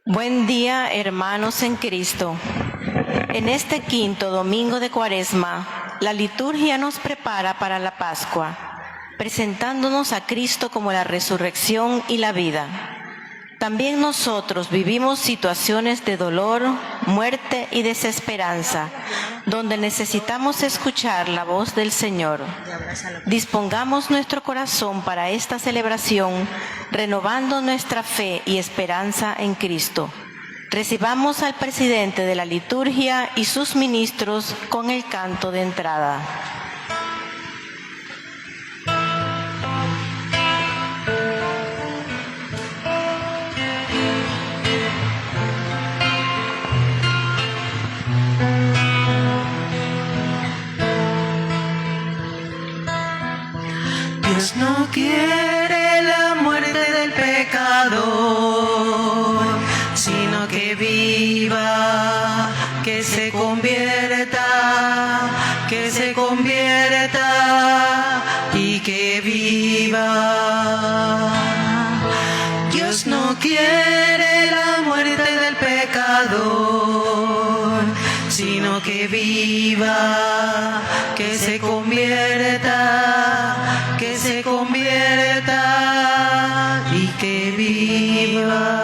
Buen día, hermanos en Cristo. En este quinto domingo de Cuaresma, la liturgia nos prepara para la Pascua, presentándonos a Cristo como la resurrección y la vida. También nosotros vivimos situaciones de dolor, muerte y desesperanza, donde necesitamos escuchar la voz del Señor. Dispongamos nuestro corazón para esta celebración, renovando nuestra fe y esperanza en Cristo. Recibamos al presidente de la liturgia y sus ministros con el canto de entrada. Dios no quiere la muerte del pecador, sino que viva, que se convierta y que viva. Dios no quiere la muerte del pecador, sino que viva, que se convierta y que viva.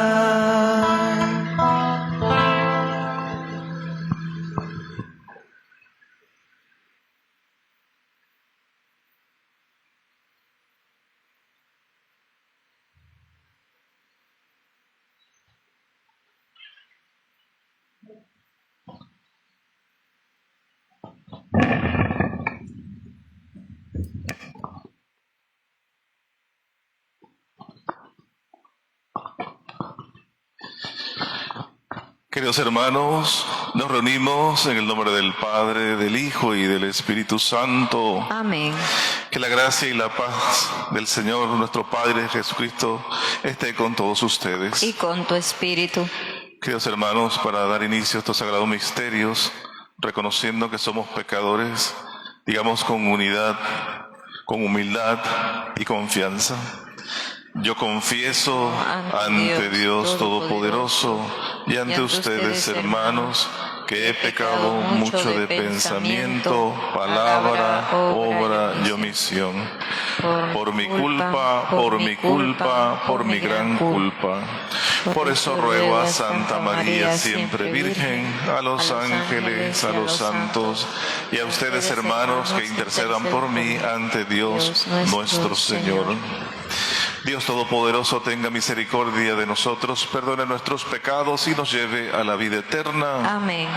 Queridos hermanos, nos reunimos en el nombre del Padre, del Hijo y del Espíritu Santo. Amén. Que la gracia y la paz del Señor, nuestro Padre Jesucristo, esté con todos ustedes. Y con tu espíritu. Queridos hermanos, para dar inicio a estos sagrados misterios, reconociendo que somos pecadores, digamos con unidad, con humildad y confianza. Yo confieso ante Dios Todopoderoso y ante ustedes, hermanos, que he pecado mucho de pensamiento, palabra, obra y omisión. Por mi culpa, por mi gran culpa. Por eso ruego a Santa María, siempre Virgen, a los ángeles, a los santos y a ustedes, hermanos, que intercedan por mí ante Dios nuestro Señor. Dios Todopoderoso tenga misericordia de nosotros, perdone nuestros pecados y nos lleve a la vida eterna. Amén.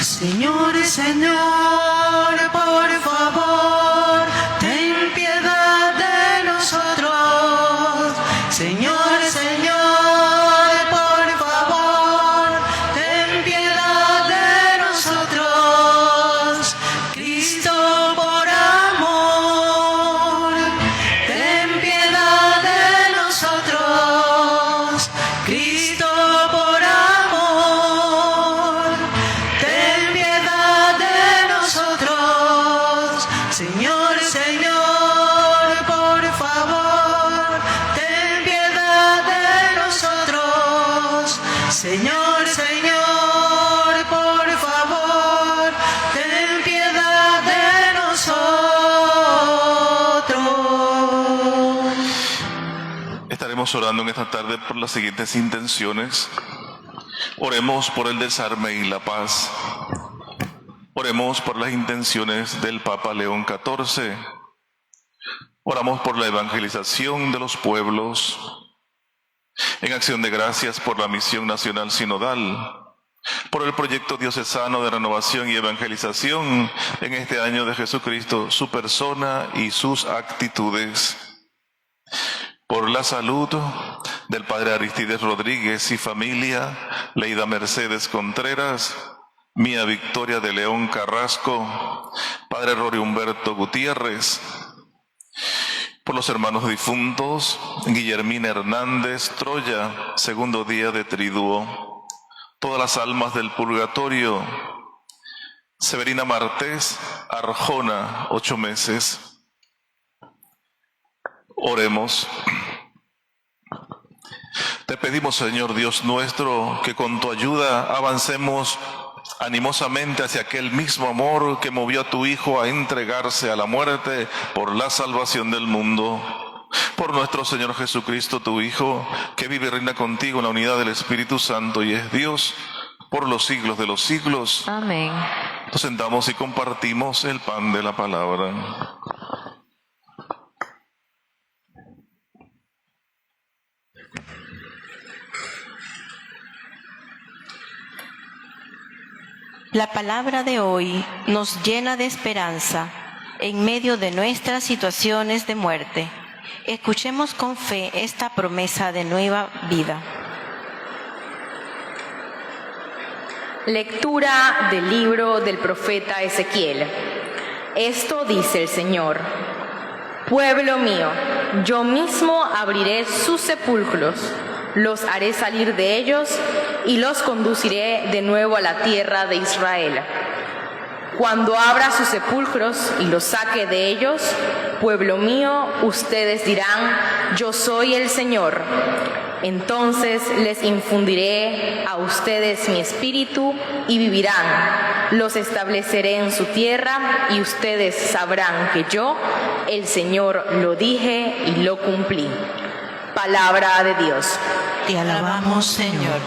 Señor, Señor, por favor, ten piedad de nosotros. Señor, Señor, por favor, ten piedad de nosotros. Cristo, por amor, ten piedad de nosotros. Cristo, por amor, ten piedad de nosotros. Señor, Señor, por favor, ten piedad de nosotros. Señor, Señor, por favor, ten piedad de nosotros. Estaremos orando en esta tarde por las siguientes intenciones. Oremos por el desarme y la paz. Oremos por las intenciones del Papa León XIV. Oramos por la evangelización de los pueblos. En acción de gracias por la misión nacional sinodal. Por el proyecto diocesano de renovación y evangelización en este año de Jesucristo, su persona y sus actitudes. Por la salud del Padre Aristides Rodríguez y familia, Leida Mercedes Contreras, Mía Victoria de León Carrasco, Padre Rory Humberto Gutiérrez. Por los hermanos difuntos, Guillermina Hernández Troya, segundo día de triduo. Todas las almas del purgatorio, Severina Martés Arjona, 8 meses. Oremos. Te pedimos, Señor Dios nuestro, que con tu ayuda avancemos animosamente hacia aquel mismo amor que movió a tu Hijo a entregarse a la muerte por la salvación del mundo. Por nuestro Señor Jesucristo, tu Hijo, que vive y reina contigo en la unidad del Espíritu Santo y es Dios por los siglos de los siglos. Amén. Nos sentamos y compartimos el pan de la palabra. La palabra de hoy nos llena de esperanza en medio de nuestras situaciones de muerte. Escuchemos con fe esta promesa de nueva vida. Lectura del libro del profeta Ezequiel. Esto dice el Señor: Pueblo mío, yo mismo abriré sus sepulcros, los haré salir de ellos y los conduciré de nuevo a la tierra de Israel. Cuando abra sus sepulcros y los saque de ellos, pueblo mío, ustedes dirán: yo soy el Señor. Entonces les infundiré a ustedes mi espíritu y vivirán. Los estableceré en su tierra y ustedes sabrán que yo, el Señor, lo dije y lo cumplí. Palabra de Dios. Te alabamos, Señor.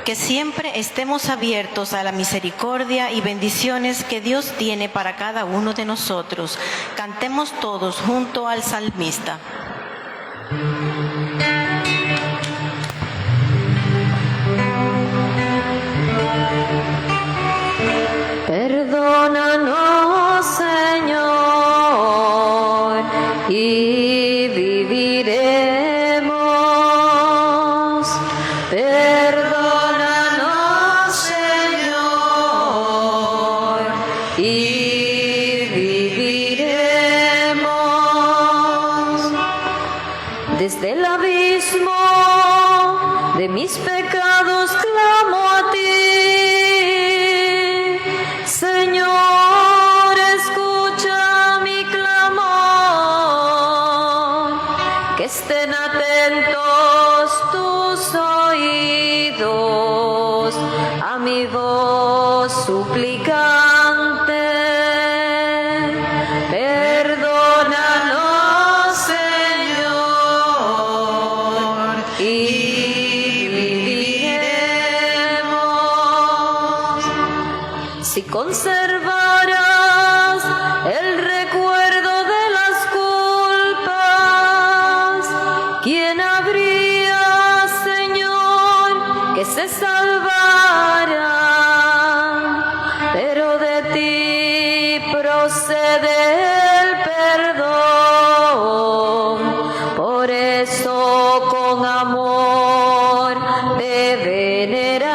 Que siempre estemos abiertos a la misericordia y bendiciones que Dios tiene para cada uno de nosotros. Cantemos todos junto al salmista. Perdónanos, Señor, y viviremos. Perdónanos, Señor, y viviremos. Desde el abismo de mis pecados clamo a ti. Señor, escucha mi clamor, que estén atentos tus oídos a mi voz suplicante. Perdónanos, Señor, y viviremos. Si conservarás el recuerdo de las culpas, ¿quién habría, Señor, que se salvara? Pero de ti procede el perdón, por eso con amor te veneramos.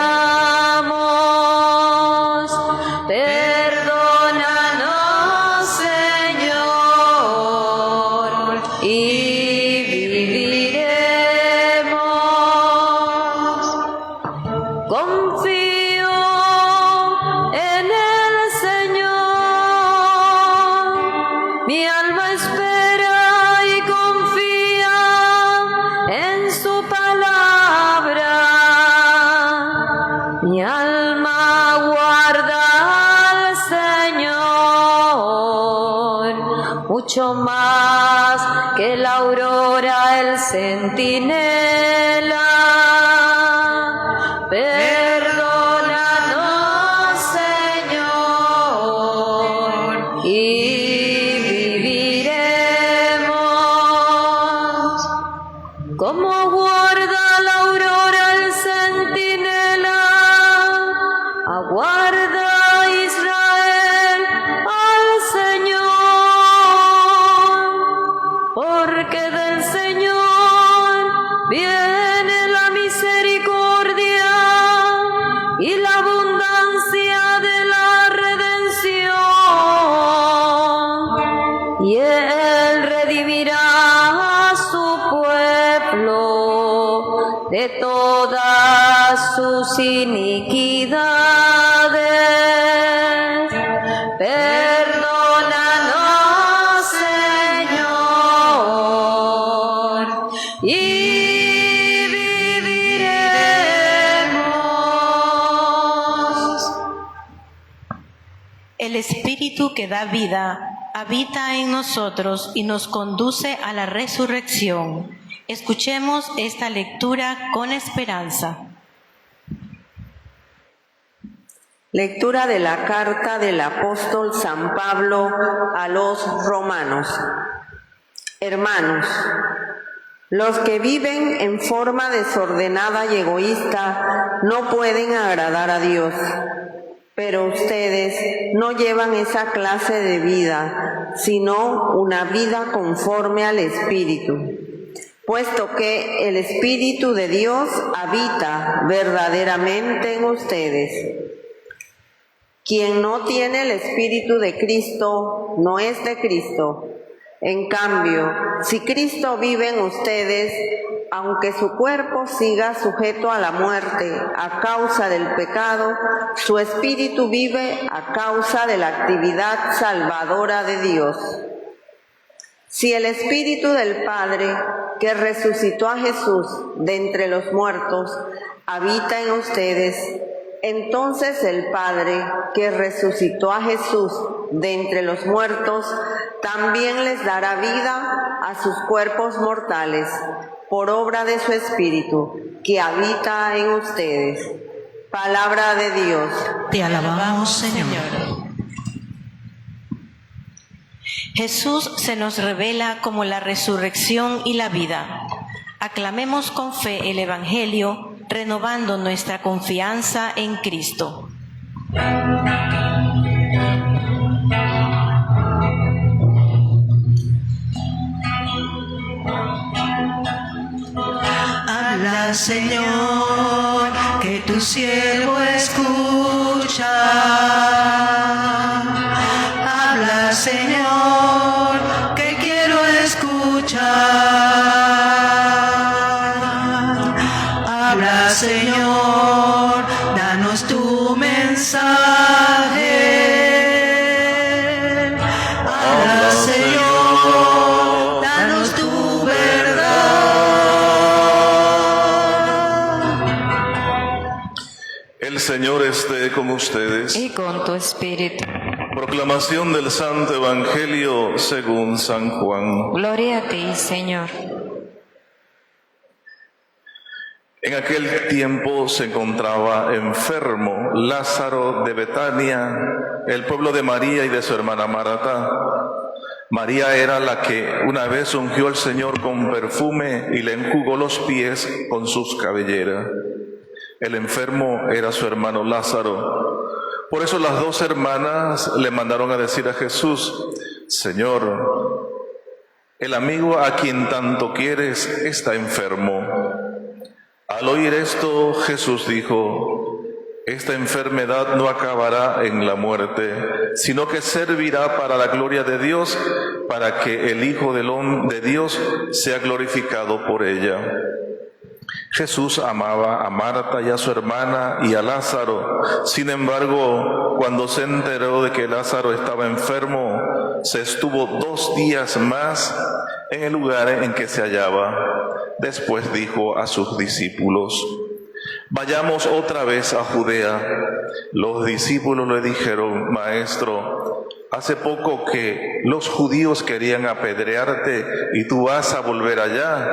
Perdónanos, Señor, y viviremos. Confío en el Señor, mi alma espera y confía en su palabra. Mi alma guarda al Señor, mucho más que la aurora el centinela. Perdónanos, Señor, y viviremos. Como guarda la aurora el centinela, aguarda Israel al Señor, porque del Señor viene la misericordia y la abundancia de la redención, y Él redimirá a su pueblo de todas sus iniquidades. y viviremos. El Espíritu que da vida habita en nosotros y nos conduce a la resurrección. Escuchemos esta lectura con esperanza. Lectura de la carta del apóstol San Pablo a los romanos. Hermanos, los que viven en forma desordenada y egoísta no pueden agradar a Dios. Pero ustedes no llevan esa clase de vida, sino una vida conforme al Espíritu, puesto que el Espíritu de Dios habita verdaderamente en ustedes. Quien no tiene el Espíritu de Cristo no es de Cristo. En cambio, si Cristo vive en ustedes, aunque su cuerpo siga sujeto a la muerte a causa del pecado, su espíritu vive a causa de la actividad salvadora de Dios. Si el Espíritu del Padre, que resucitó a Jesús de entre los muertos, habita en ustedes, entonces el Padre, que resucitó a Jesús de entre los muertos, también les dará vida a sus cuerpos mortales, por obra de su Espíritu, que habita en ustedes. Palabra de Dios. Te alabamos, Señor. Jesús se nos revela como la resurrección y la vida. Aclamemos con fe el Evangelio, renovando nuestra confianza en Cristo. Habla, Señor, que tu siervo escucha. Habla, Señor, que quiero escuchar. Habla, Señor, danos tu mensaje. Habla, Señor, danos tu verdad. El Señor esté con ustedes. Y con tu espíritu. Proclamación del Santo Evangelio según San Juan. Gloria a ti, Señor. En aquel tiempo se encontraba enfermo Lázaro de Betania, el pueblo de María y de su hermana Marta. María era la que una vez ungió al Señor con perfume y le enjugó los pies con sus cabelleras. El enfermo era su hermano Lázaro. Por eso las dos hermanas le mandaron a decir a Jesús: Señor, el amigo a quien tanto quieres está enfermo. Al oír esto, Jesús dijo: esta enfermedad no acabará en la muerte, sino que servirá para la gloria de Dios, para que el Hijo de Dios sea glorificado por ella. Jesús amaba a Marta y a su hermana y a Lázaro. Sin embargo, cuando se enteró de que Lázaro estaba enfermo, se estuvo 2 días más en el lugar en que se hallaba. Después dijo a sus discípulos: vayamos otra vez a Judea. Los discípulos le dijeron: Maestro, hace poco que los judíos querían apedrearte y tú vas a volver allá.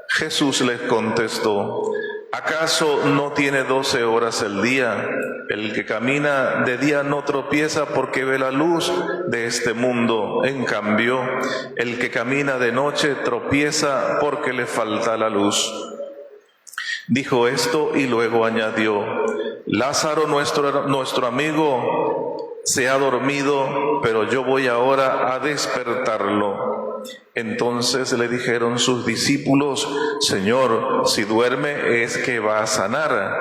Jesús les contestó: ¿acaso no tiene 12 horas el día? El que camina de día no tropieza porque ve la luz de este mundo. En cambio, el que camina de noche tropieza porque le falta la luz. Dijo esto y luego añadió: Lázaro, nuestro amigo, se ha dormido, pero yo voy ahora a despertarlo. Entonces le dijeron sus discípulos: Señor, si duerme es que va a sanar.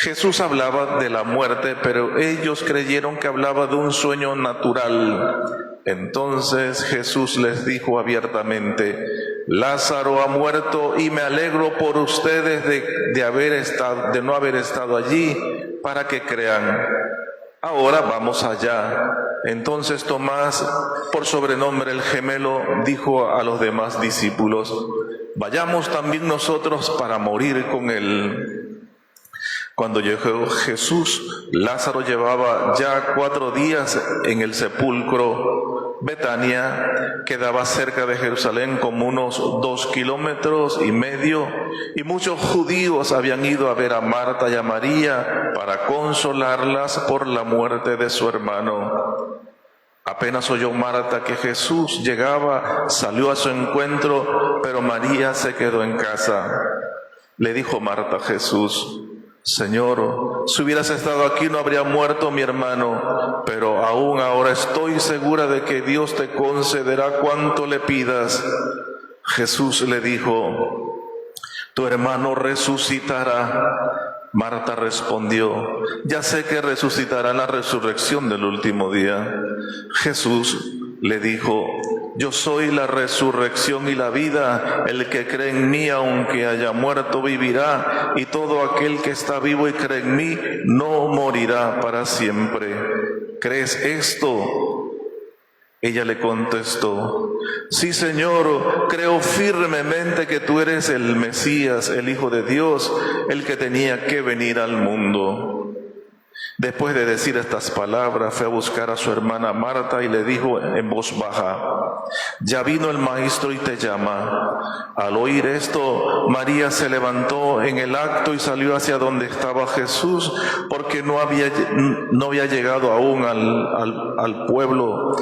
Jesús hablaba de la muerte, pero ellos creyeron que hablaba de un sueño natural. Entonces Jesús les dijo abiertamente: Lázaro ha muerto y me alegro por ustedes de no haber estado allí para que crean. Ahora vamos allá. Entonces Tomás, por sobrenombre el gemelo, dijo a los demás discípulos: vayamos también nosotros para morir con él. Cuando llegó Jesús, Lázaro llevaba ya 4 días en el sepulcro. Betania quedaba cerca de Jerusalén como unos 2,5 kilómetros, y muchos judíos habían ido a ver a Marta y a María para consolarlas por la muerte de su hermano. Apenas oyó Marta que Jesús llegaba, salió a su encuentro, pero María se quedó en casa. Le dijo Marta a Jesús: Señor, si hubieras estado aquí no habría muerto mi hermano, pero aún ahora estoy segura de que Dios te concederá cuanto le pidas. Jesús le dijo: tu hermano resucitará. Marta respondió: ya sé que resucitará en la resurrección del último día. Jesús le dijo: yo soy la resurrección y la vida. El que cree en mí, aunque haya muerto, vivirá. Y todo aquel que está vivo y cree en mí, no morirá para siempre. ¿Crees esto? Ella le contestó: sí, Señor, creo firmemente que tú eres el Mesías, el Hijo de Dios, el que tenía que venir al mundo. Después de decir estas palabras, fue a buscar a su hermana Marta y le dijo en voz baja: ya vino el Maestro y te llama. Al oír esto, María se levantó en el acto y salió hacia donde estaba Jesús, porque no había llegado aún al pueblo,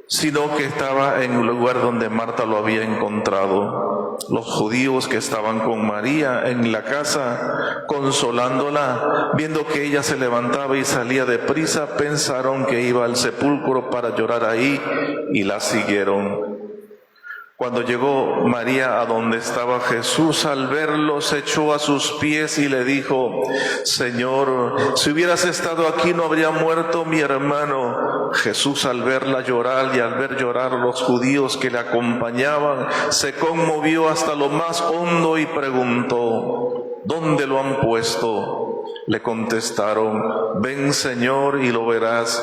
sino que estaba en un lugar donde Marta lo había encontrado. Los judíos que estaban con María en la casa, consolándola, viendo que ella se levantaba y salía deprisa, pensaron que iba al sepulcro para llorar ahí y la siguieron. Cuando llegó María a donde estaba Jesús, al verlo se echó a sus pies y le dijo: Señor, si hubieras estado aquí no habría muerto mi hermano. Jesús, al verla llorar y al ver llorar los judíos que le acompañaban, se conmovió hasta lo más hondo y preguntó: ¿dónde lo han puesto? Le contestaron: ven, Señor, y lo verás.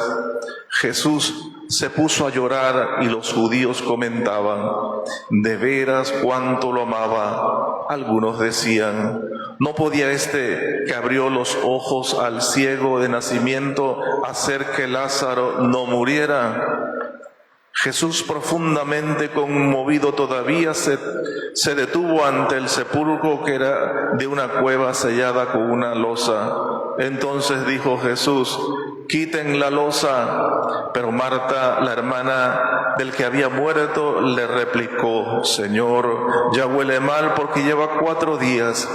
Jesús se puso a llorar y los judíos comentaban: de veras cuánto lo amaba. Algunos decían: ¿no podía este que abrió los ojos al ciego de nacimiento hacer que Lázaro no muriera? Jesús, profundamente conmovido todavía, se detuvo ante el sepulcro, que era de una cueva sellada con una losa. Entonces dijo Jesús: quiten la losa. Pero Marta, la hermana del que había muerto, le replicó: Señor, ya huele mal porque lleva 4 días.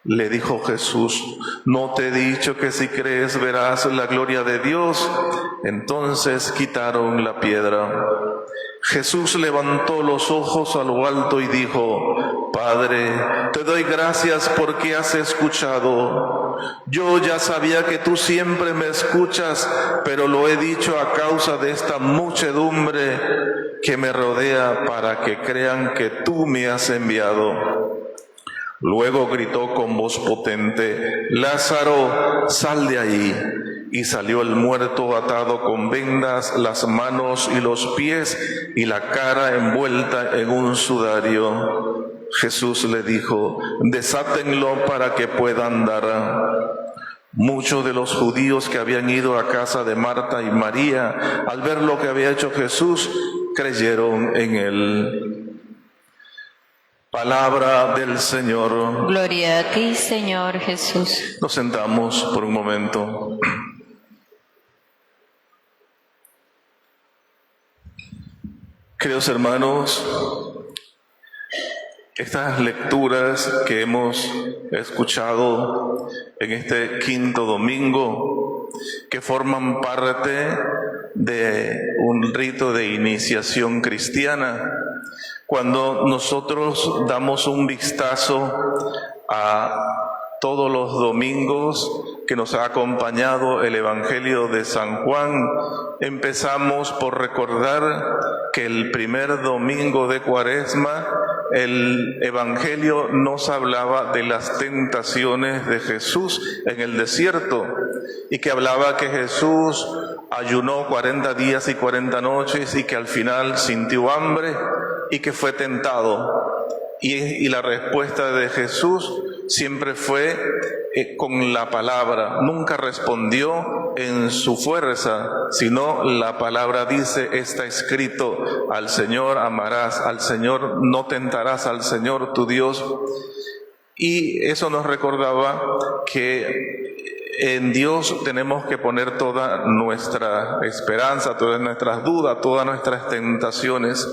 Le dijo Jesús: ¿no te he dicho que si crees verás la gloria de Dios? Entonces quitaron la piedra. Jesús levantó los ojos a lo alto y dijo: Padre, te doy gracias porque has escuchado. Yo ya sabía que tú siempre me escuchas, pero lo he dicho a causa de esta muchedumbre que me rodea, para que crean que tú me has enviado. Luego gritó con voz potente: Lázaro, sal de ahí. Y salió el muerto, atado con vendas las manos y los pies y la cara envuelta en un sudario. Jesús le dijo: desátenlo para que pueda andar. Muchos de los judíos que habían ido a casa de Marta y María, al ver lo que había hecho Jesús, creyeron en él. Palabra del Señor. Gloria a ti, Señor Jesús. Nos sentamos por un momento. Queridos hermanos, estas lecturas que hemos escuchado en este quinto domingo, que forman parte de un rito de iniciación cristiana, cuando nosotros damos un vistazo a todos los domingos que nos ha acompañado el Evangelio de San Juan, empezamos por recordar que el primer domingo de Cuaresma el Evangelio nos hablaba de las tentaciones de Jesús en el desierto, y que hablaba que Jesús ayunó 40 días y 40 noches y que al final sintió hambre y que fue tentado. y la respuesta de Jesús siempre fue con la palabra. Nunca respondió en su fuerza, sino la palabra dice, está escrito, al Señor amarás, al Señor no tentarás, al Señor tu Dios. Y eso nos recordaba que en Dios tenemos que poner toda nuestra esperanza, todas nuestras dudas, todas nuestras tentaciones.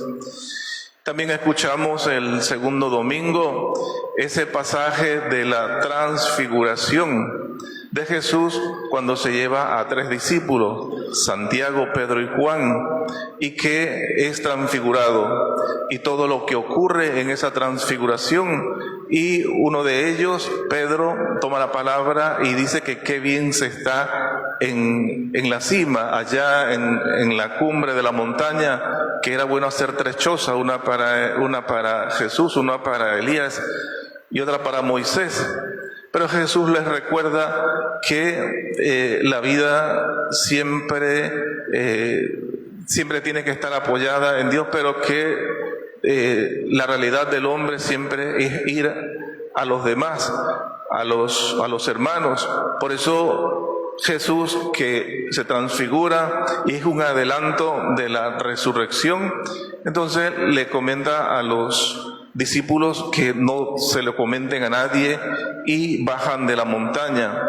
También escuchamos el segundo domingo ese pasaje de la transfiguración de Jesús cuando se lleva a 3 discípulos, Santiago, Pedro y Juan, y que es transfigurado, y todo lo que ocurre en esa transfiguración. Y uno de ellos, Pedro, toma la palabra y dice que qué bien se está en la cima, allá en la cumbre de la montaña, que era bueno hacer 3 chozas, una para Jesús, una para Elías y otra para Moisés. Pero Jesús les recuerda que la vida siempre tiene que estar apoyada en Dios, pero que la realidad del hombre siempre es ir a los demás, a los hermanos. Por eso Jesús, que se transfigura y es un adelanto de la resurrección, entonces le comenta a los discípulos que no se lo comenten a nadie y bajan de la montaña.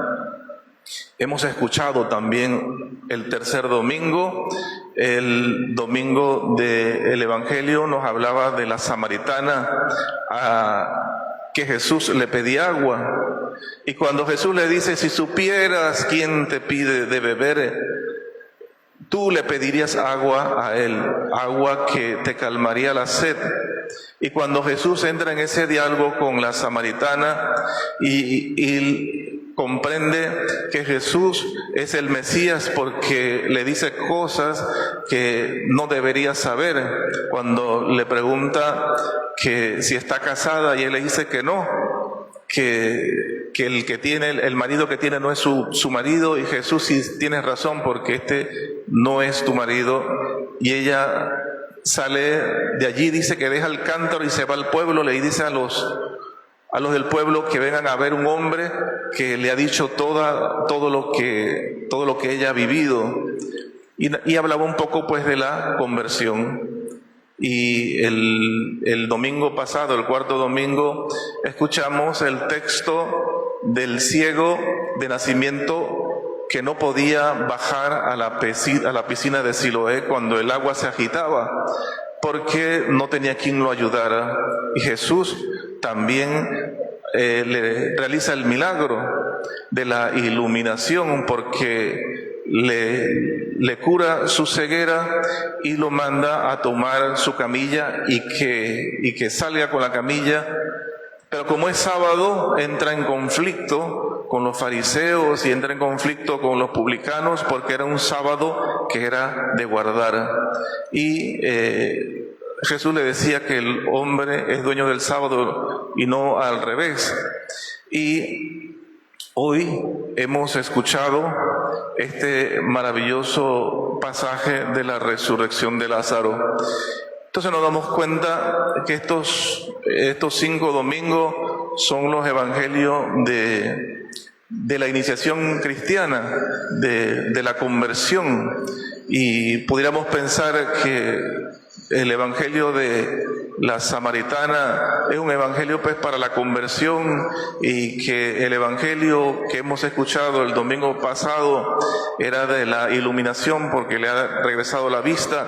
Hemos escuchado también el tercer domingo, el domingo del Evangelio nos hablaba de la samaritana que Jesús le pedía agua. Y cuando Jesús le dice, si supieras quién te pide de beber, tú le pedirías agua a él, agua que te calmaría la sed. Y cuando Jesús entra en ese diálogo con la samaritana y comprende que Jesús es el Mesías porque le dice cosas que no debería saber, cuando le pregunta que si está casada y él le dice que no, que el que tiene, el marido que tiene no es su marido, y Jesús, sí tienes razón porque este no es tu marido. Y ella sale de allí, dice que deja el cántaro y se va al pueblo, le dice a los del pueblo que vengan a ver un hombre que le ha dicho todo lo que ella ha vivido, y hablaba un poco pues de la conversión. Y el domingo pasado, el cuarto domingo, escuchamos el texto del ciego de nacimiento que no podía bajar a la piscina de Siloé cuando el agua se agitaba, porque no tenía quien lo ayudara. Y Jesús también le realiza el milagro de la iluminación, porque le cura su ceguera y lo manda a tomar su camilla y que salga con la camilla. Pero como es sábado, entra en conflicto con los fariseos y entra en conflicto con los publicanos, porque era un sábado que era de guardar. Y Jesús le decía que el hombre es dueño del sábado y no al revés. Y hoy hemos escuchado este maravilloso pasaje de la resurrección de Lázaro. Entonces nos damos cuenta que estos 5 domingos son los evangelios de la iniciación cristiana, de la conversión. Y pudiéramos pensar que el evangelio de la samaritana es un evangelio pues para la conversión, y que el evangelio que hemos escuchado el domingo pasado era de la iluminación porque le ha regresado la vista,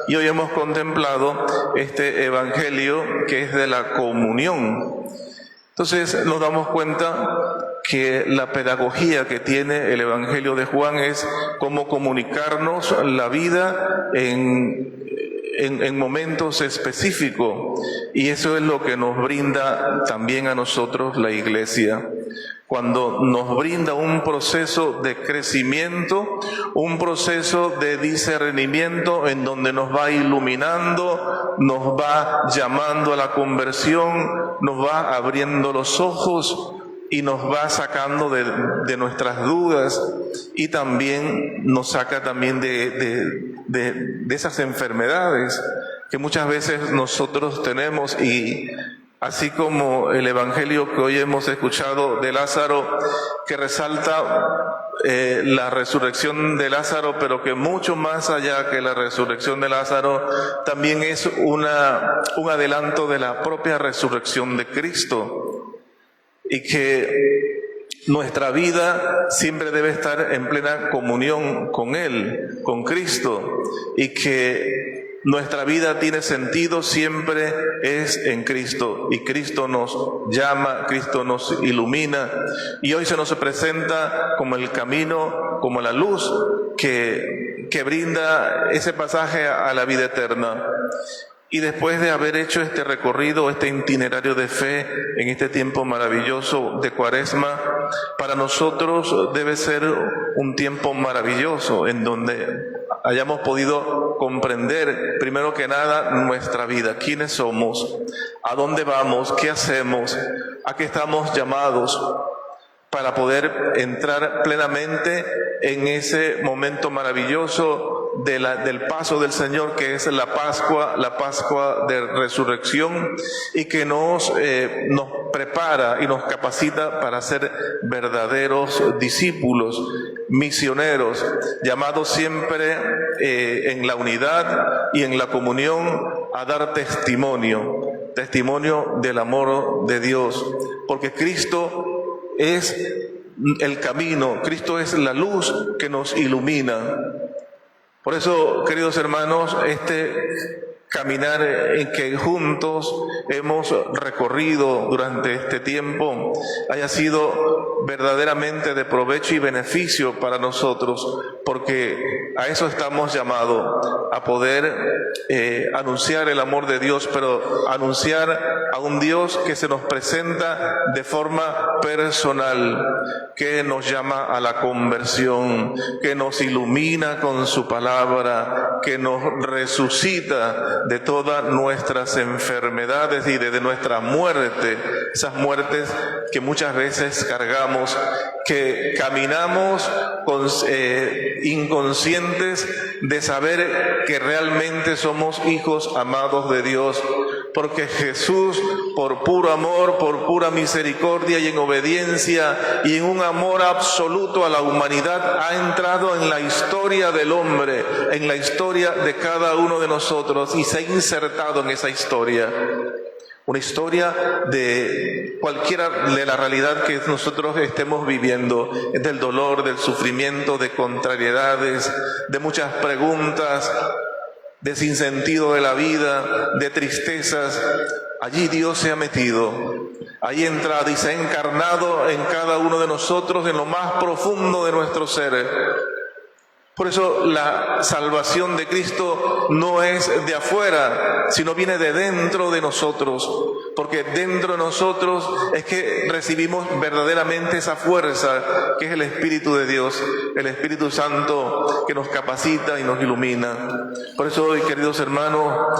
y hoy hemos contemplado este evangelio que es de la comunión. Entonces nos damos cuenta que la pedagogía que tiene el evangelio de Juan es cómo comunicarnos la vida en momentos específicos, y eso es lo que nos brinda también a nosotros la Iglesia. Cuando nos brinda un proceso de crecimiento, un proceso de discernimiento en donde nos va iluminando, nos va llamando a la conversión, nos va abriendo los ojos y nos va sacando de nuestras dudas, y también nos saca también de esas enfermedades que muchas veces nosotros tenemos, y así como el evangelio que hoy hemos escuchado de Lázaro, que resalta la resurrección de Lázaro, pero que mucho más allá que la resurrección de Lázaro, también es un adelanto de la propia resurrección de Cristo, y que nuestra vida siempre debe estar en plena comunión con Él, con Cristo, y que nuestra vida tiene sentido siempre es en Cristo, y Cristo nos llama, Cristo nos ilumina, y hoy se nos presenta como el camino, como la luz que brinda ese pasaje a la vida eterna. Y después de haber hecho este recorrido, este itinerario de fe en este tiempo maravilloso de Cuaresma, para nosotros debe ser un tiempo maravilloso en donde hayamos podido comprender, primero que nada, nuestra vida, quiénes somos, a dónde vamos, qué hacemos, a qué estamos llamados, para poder entrar plenamente en ese momento maravilloso del paso del Señor, que es la Pascua de Resurrección, y que nos prepara y nos capacita para ser verdaderos discípulos, misioneros, llamados siempre en la unidad y en la comunión a dar testimonio del amor de Dios, porque Cristo es el camino, Cristo es la luz que nos ilumina. Por eso, queridos hermanos, este caminar en que juntos hemos recorrido durante este tiempo haya sido verdaderamente de provecho y beneficio para nosotros, porque a eso estamos llamados, a poder anunciar el amor de Dios, pero anunciar a un Dios que se nos presenta de forma personal, que nos llama a la conversión, que nos ilumina con su palabra, que nos resucita de todas nuestras enfermedades y de nuestra muerte, esas muertes que muchas veces cargamos, que caminamos inconscientes de saber que realmente somos hijos amados de Dios, porque Jesús, por puro amor, por pura misericordia y en obediencia y en un amor absoluto a la humanidad, ha entrado en la historia del hombre, en la historia de cada uno de nosotros, y se ha insertado en esa historia. Una historia de cualquiera de la realidad que nosotros estemos viviendo, del dolor, del sufrimiento, de contrariedades, de muchas preguntas, de sinsentido de la vida, de tristezas. Allí Dios se ha metido, ahí ha entrado y se ha encarnado en cada uno de nosotros, en lo más profundo de nuestro ser. Por eso la salvación de Cristo no es de afuera, sino viene de dentro de nosotros, porque dentro de nosotros es que recibimos verdaderamente esa fuerza que es el Espíritu de Dios, el Espíritu Santo que nos capacita y nos ilumina. Por eso hoy, queridos hermanos,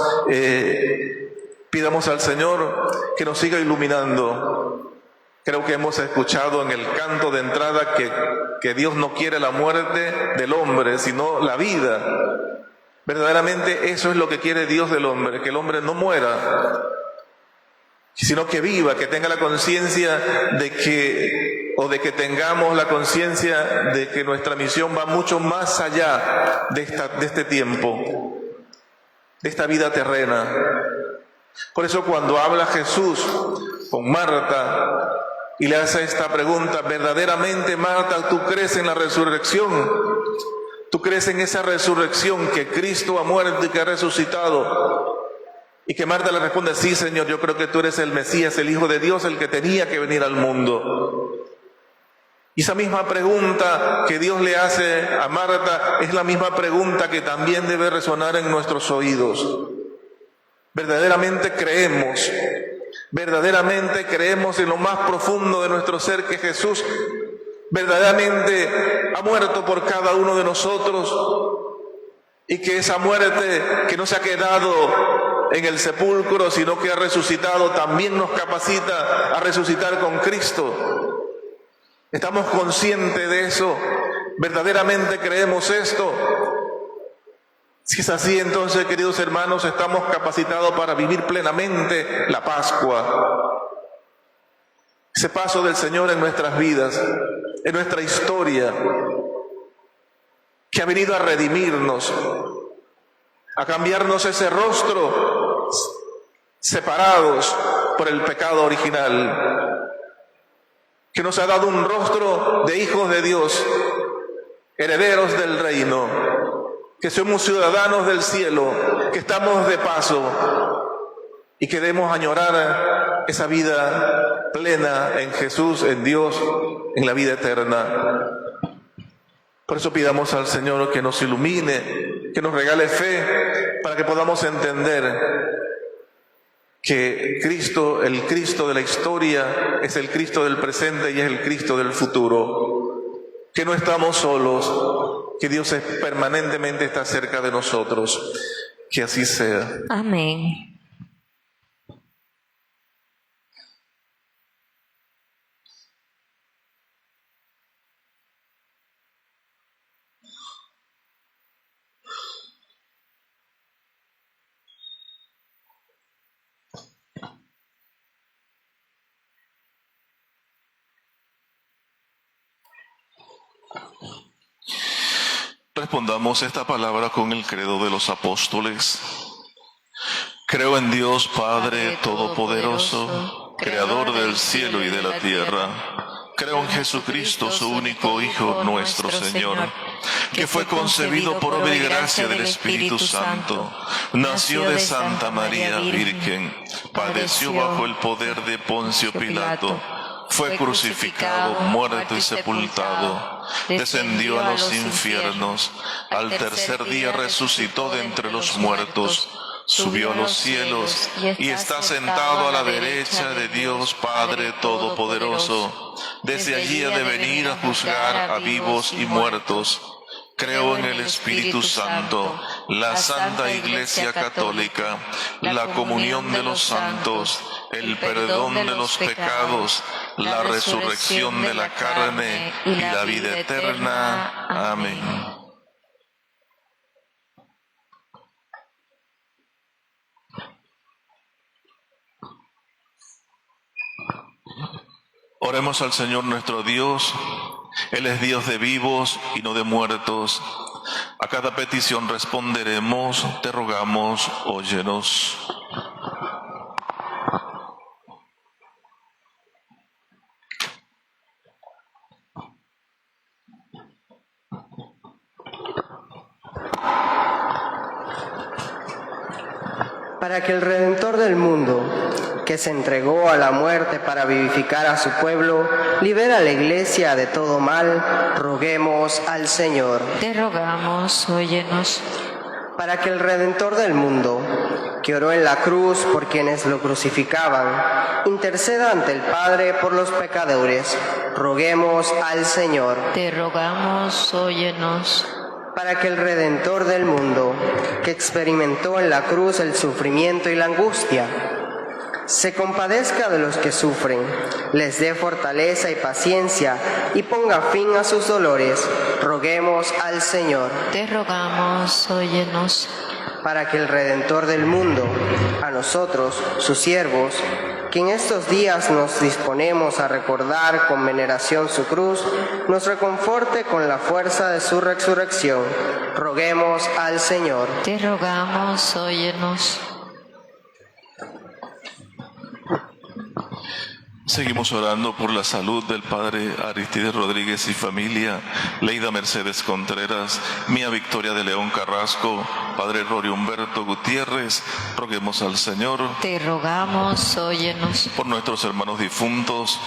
pidamos al Señor que nos siga iluminando. Creo que hemos escuchado en el canto de entrada que Dios no quiere la muerte del hombre, sino la vida. Verdaderamente eso es lo que quiere Dios del hombre, que el hombre no muera, sino que viva, que tenga la conciencia de que tengamos la conciencia de que nuestra misión va mucho más allá de este tiempo, de esta vida terrena. Por eso cuando habla Jesús con Marta y le hace esta pregunta, verdaderamente, Marta, ¿tú crees en la resurrección? ¿Tú crees en esa resurrección que Cristo ha muerto y que ha resucitado? Y que Marta le responde, sí, Señor, yo creo que tú eres el Mesías, el Hijo de Dios, el que tenía que venir al mundo. Y esa misma pregunta que Dios le hace a Marta es la misma pregunta que también debe resonar en nuestros oídos. Verdaderamente creemos en lo más profundo de nuestro ser que Jesús verdaderamente ha muerto por cada uno de nosotros, y que esa muerte que no se ha quedado en el sepulcro, sino que ha resucitado, también nos capacita a resucitar con Cristo. ¿Estamos conscientes de eso? ¿Verdaderamente creemos esto? Si es así, entonces, queridos hermanos, estamos capacitados para vivir plenamente la Pascua. Ese paso del Señor en nuestras vidas, en nuestra historia, que ha venido a redimirnos, a cambiarnos ese rostro separados por el pecado original, que nos ha dado un rostro de hijos de Dios, herederos del reino, que somos ciudadanos del cielo, que estamos de paso y que debemos añorar esa vida plena en Jesús, en Dios, en la vida eterna. Por eso pidamos al Señor que nos ilumine, que nos regale fe, para que podamos entender que Cristo, el Cristo de la historia, es el Cristo del presente y es el Cristo del futuro. Que no estamos solos, que Dios permanentemente está cerca de nosotros. Que así sea. Amén. Respondamos esta palabra con el credo de los apóstoles. Creo en Dios Padre Todopoderoso, Creador del cielo y de la tierra. Creo en Jesucristo, su único Hijo, nuestro Señor, que fue concebido por obra y gracia del Espíritu Santo. Nació de Santa María Virgen, padeció bajo el poder de Poncio Pilato, fue crucificado, muerto y sepultado, descendió a los infiernos, al tercer día resucitó de entre los muertos, subió a los cielos y está sentado a la derecha de Dios Padre Todopoderoso. Desde allí ha de venir a juzgar a vivos y muertos. Creo en el Espíritu Santo, la Santa Iglesia Católica, la comunión de los santos, el perdón de los pecados, la resurrección de la carne y la vida eterna. Amén. Oremos al Señor nuestro Dios. Él es Dios de vivos y no de muertos. A cada petición responderemos, te rogamos, óyenos. Para que el Redentor del mundo, que se entregó a la muerte para vivificar a su pueblo, libera a la Iglesia de todo mal, roguemos al Señor. Te rogamos, óyenos. Para que el Redentor del mundo, que oró en la cruz por quienes lo crucificaban, interceda ante el Padre por los pecadores, roguemos al Señor. Te rogamos, óyenos. Para que el Redentor del mundo, que experimentó en la cruz el sufrimiento y la angustia, se compadezca de los que sufren, les dé fortaleza y paciencia y ponga fin a sus dolores, roguemos al Señor. Te rogamos, óyenos. Para que el Redentor del mundo, a nosotros, sus siervos, que en estos días nos disponemos a recordar con veneración su cruz, nos reconforte con la fuerza de su resurrección, roguemos al Señor. Te rogamos, óyenos. Seguimos orando por la salud del Padre Aristides Rodríguez y familia, Leida Mercedes Contreras, Mía Victoria de León Carrasco, Padre Rory Humberto Gutiérrez. Roguemos al Señor. Te rogamos, óyenos. Por nuestros hermanos difuntos,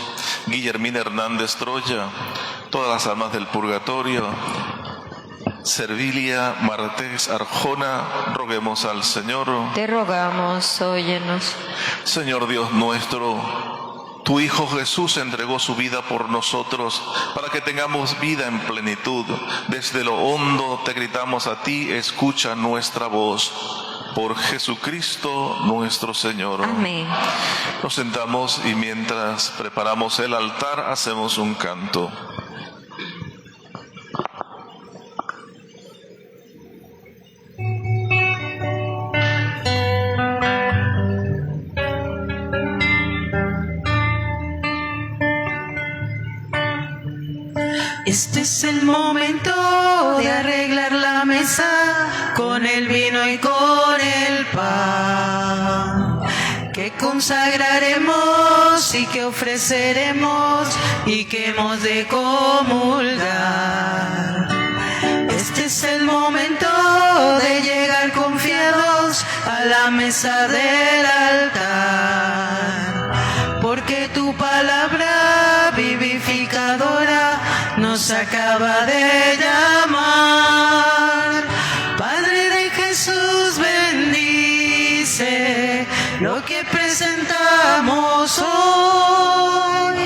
Guillermina Hernández Troya, todas las almas del purgatorio, Servilia Martés Arjona, roguemos al Señor. Te rogamos, óyenos. Señor Dios nuestro, tu Hijo Jesús entregó su vida por nosotros para que tengamos vida en plenitud. Desde lo hondo te gritamos a ti, escucha nuestra voz. Por Jesucristo nuestro Señor. Amén. Nos sentamos y mientras preparamos el altar hacemos un canto. Este es el momento de arreglar la mesa con el vino y con el pan, que consagraremos y que ofreceremos y que hemos de comulgar. Este es el momento de llegar confiados a la mesa del altar, porque tu palabra vivificadora nos acaba de llamar. Padre de Jesús, bendice lo que presentamos hoy,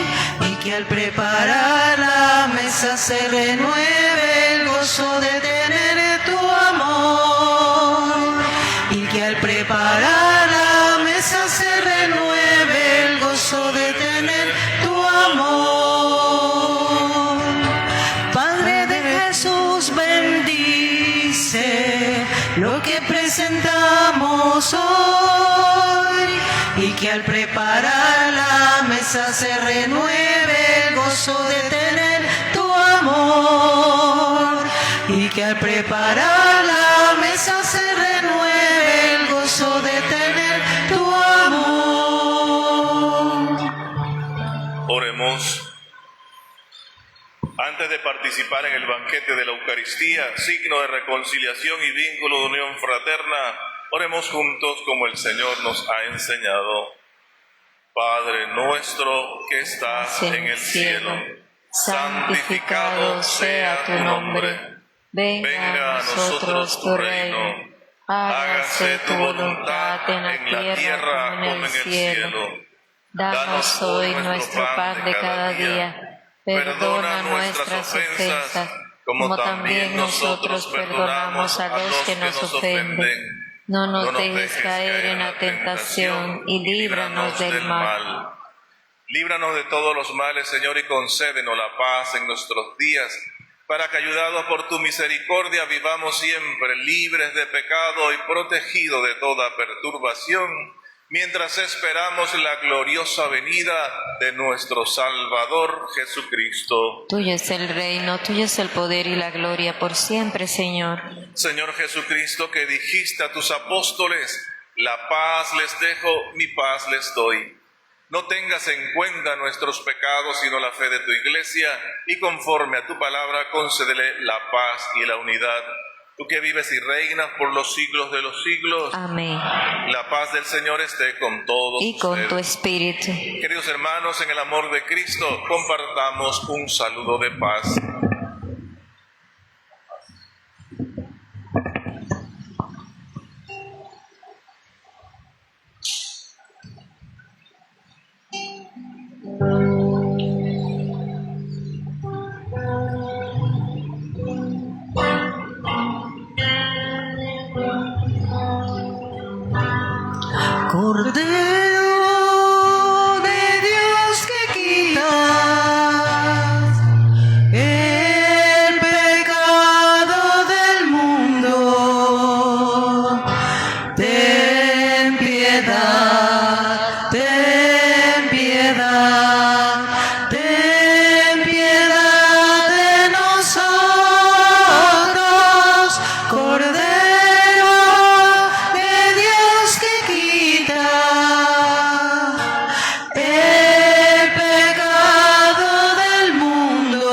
y que al preparar la mesa se renueve el gozo de tener tu amor, y que al preparar la mesa se renueve el gozo de tener tu amor. Padre de Jesús, bendice lo que presentamos hoy, y que al preparar la mesa se renueve el gozo de tener tu amor, y que al preparar la mesa se renueve el gozo de tener tu amor. Oremos. Antes de participar en el banquete de la Eucaristía, signo de reconciliación y vínculo de unión fraterna, oremos juntos como el Señor nos ha enseñado. Padre nuestro que estás en el cielo, santificado sea tu nombre. Venga a nosotros tu reino. Hágase tu voluntad en la tierra como en el cielo. Danos hoy nuestro pan de cada día. Perdona nuestras ofensas, como también nosotros perdonamos a los que nos ofenden. No nos dejes caer en la tentación y líbranos del mal. Líbranos de todos los males, Señor, y concédenos la paz en nuestros días, para que, ayudados por tu misericordia, vivamos siempre libres de pecado y protegidos de toda perturbación, mientras esperamos la gloriosa venida de nuestro Salvador Jesucristo. Tuyo es el reino, tuyo es el poder y la gloria por siempre, Señor. Señor Jesucristo, que dijiste a tus apóstoles: la paz les dejo, mi paz les doy. No tengas en cuenta nuestros pecados, sino la fe de tu Iglesia, y conforme a tu palabra concédele la paz y la unidad. Tú que vives y reinas por los siglos de los siglos. Amén. La paz del Señor esté con todos Y con ustedes. tu espíritu. Queridos hermanos, en el amor de Cristo, compartamos un saludo de paz. Cordero de Dios que quitas el pecado del mundo, ten piedad, ten piedad, ten piedad de nosotros, Cordero de Dios que quita el pecado del mundo,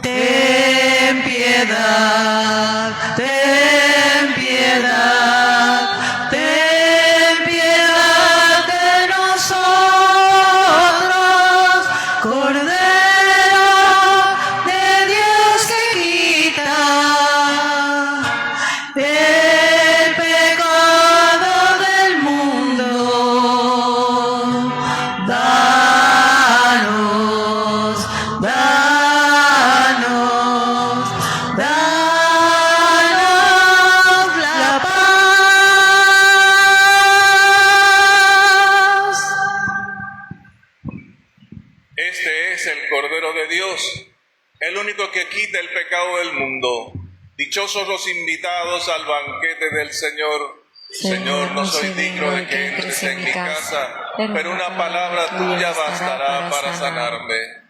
ten piedad, ten piedad, ten piedad de nosotros, Cordero de Dios que quita el pecado del mundo. Danos, danos, danos la paz. Este es el Cordero de Dios, el único que quita el pecado del mundo. Dichosos los invitados al banquete del Señor. Señor, no soy digno de que entres en mi casa, pero una palabra tuya bastará para sanarme.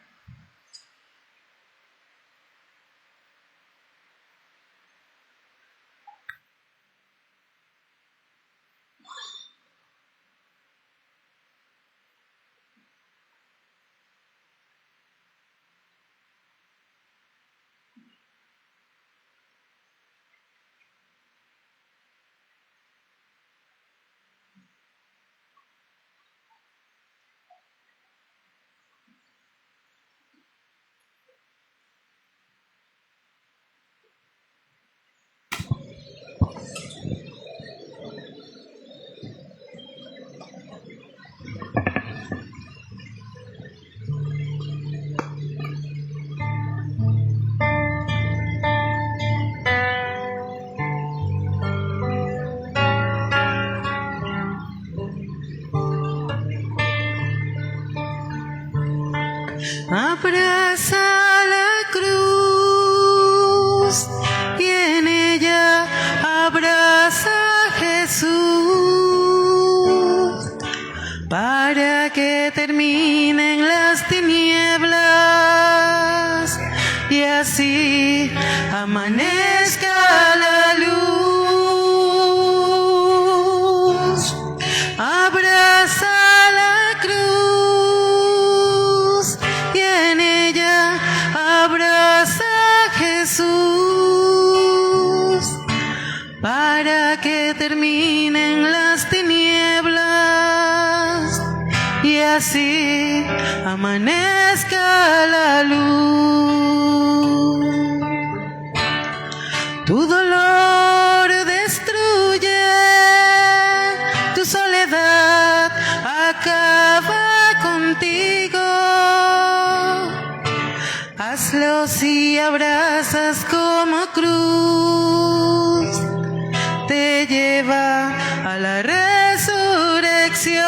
abraza la cruz y en ella abraza a Jesús para que terminen las tinieblas y así amanezca la luz. Abraza la cruz y en ella abraza a Jesús para que terminen las tinieblas y así amanezca la luz. Tu dolor destruye, tu soledad acaba contigo. Hazlo si abrazas como cruz, te lleva a la resurrección.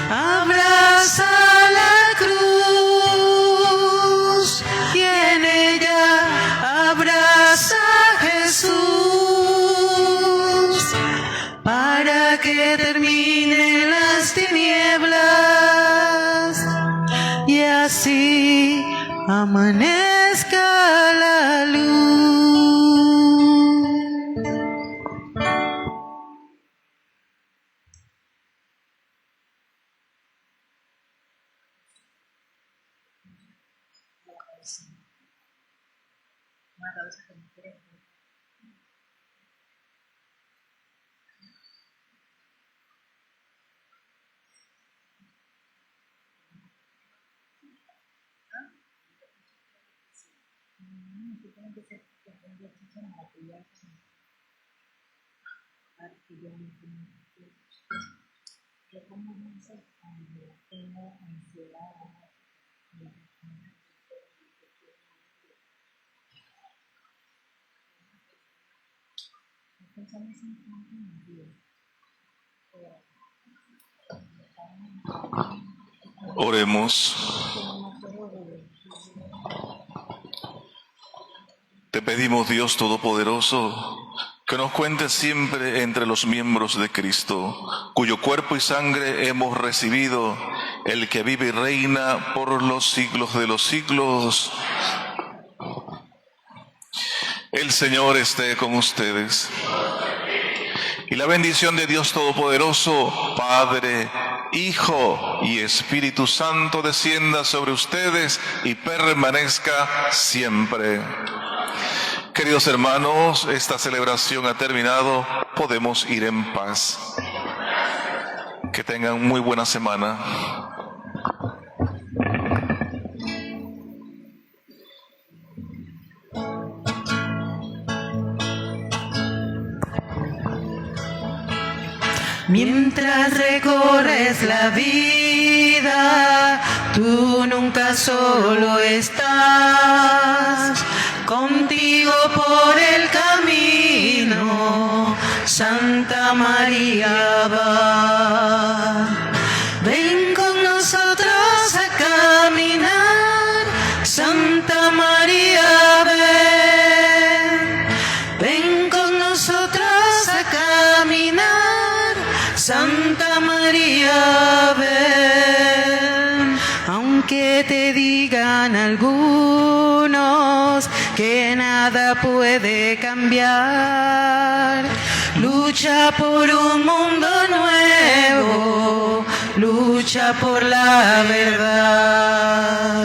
Abraza la cruz y en ella abraza a Jesús para que terminen las tinieblas y así amanezca la luz. Oremos. Te pedimos, Dios Todopoderoso, que nos cuentes siempre entre los miembros de Cristo, cuyo cuerpo y sangre hemos recibido, el que vive y reina por los siglos de los siglos. El Señor esté con ustedes. Y la bendición de Dios Todopoderoso, Padre, Hijo y Espíritu Santo descienda sobre ustedes y permanezca siempre. Queridos hermanos, esta celebración ha terminado. Podemos ir en paz. Que tengan muy buena semana. Mientras recorres la vida, tú nunca solo estás. Contigo por el camino, Santa María va. Ven con nosotros a caminar, Santa María ven. Ven con nosotros a caminar, Santa María ven. Aunque te digan algunos que nada puede cambiar, lucha por un mundo nuevo, lucha por la verdad.